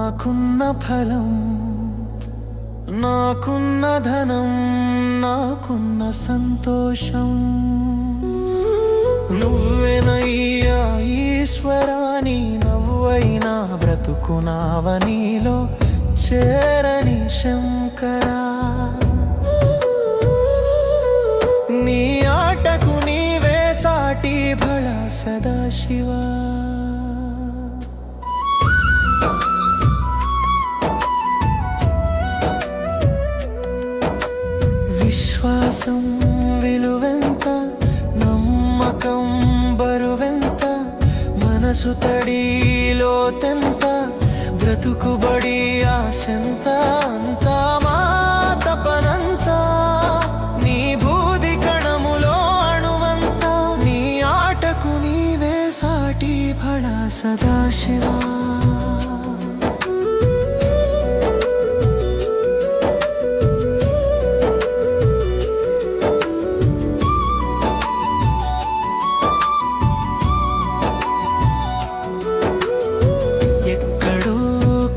నాకున్న ఫలం, నాకున్న ధనం, నాకున్న సంతోషం నువ్వెనయ్యా ఈశ్వరా. నీ నవ్వైనా బ్రతుకునావనీలో చేరని శంకరా. నీ ఆటకు నీవే సాటి భళా సదాశివా. విశ్వాసం విలువెంత, నమ్మకం బరువెంత, మనసు తడిలో తెంత, బ్రతుకుబడి ఆశంత, అంతా మా తపనంత. నీ బూది కణములో అణువంత, నీ ఆటకు నీవే సాటి భళా సదాశివా.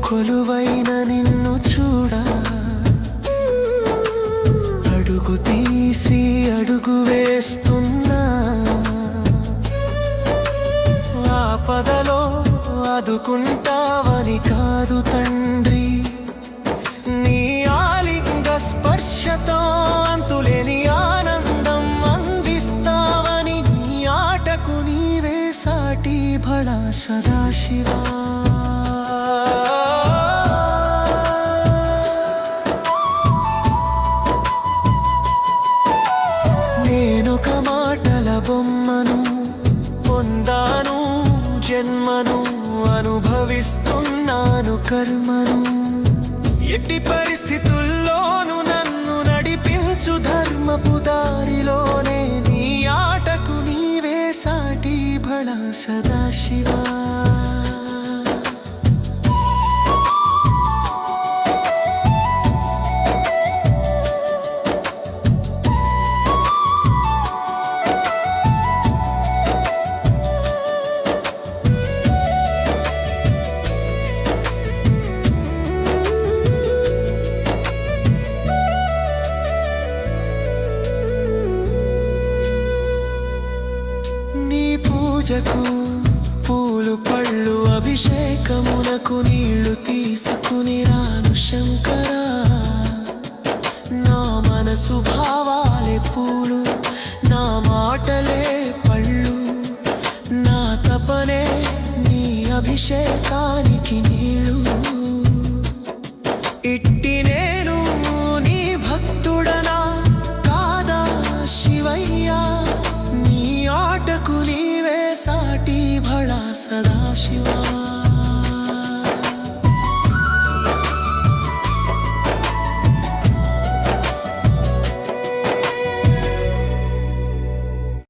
కొలువైన నిన్ను చూడా, అడుగు తీసి అడుగు వేస్తున్నా. ఆపదలో ఆదుకుంటావని కాదు తండ్రి, నీ ఆలింగ స్పర్శతో అంతులేని ఆనందం అందిస్తావని. నీ ఆటకు నీవే సాటి భళా సదాశివా. నేనొక మాటల బొమ్మను, పొందాను జన్మను, అనుభవిస్తున్నాను కర్మను. ఎట్టి పరిస్థితుల్లోనూ నన్ను నడిపించు ధర్మపు దారిలోనే. నీ ఆటకు నీవే సాటి భళా సదాశివా. పూజకు పూలు పళ్ళు అభిషేకమునకు నీళ్లు తీసుకుని రాను శంకరా. నా మనసు భావాలే పూలు, నా మాటలే పళ్ళు, నా తపనే నీ అభిషేకానికి నీళ్ళు.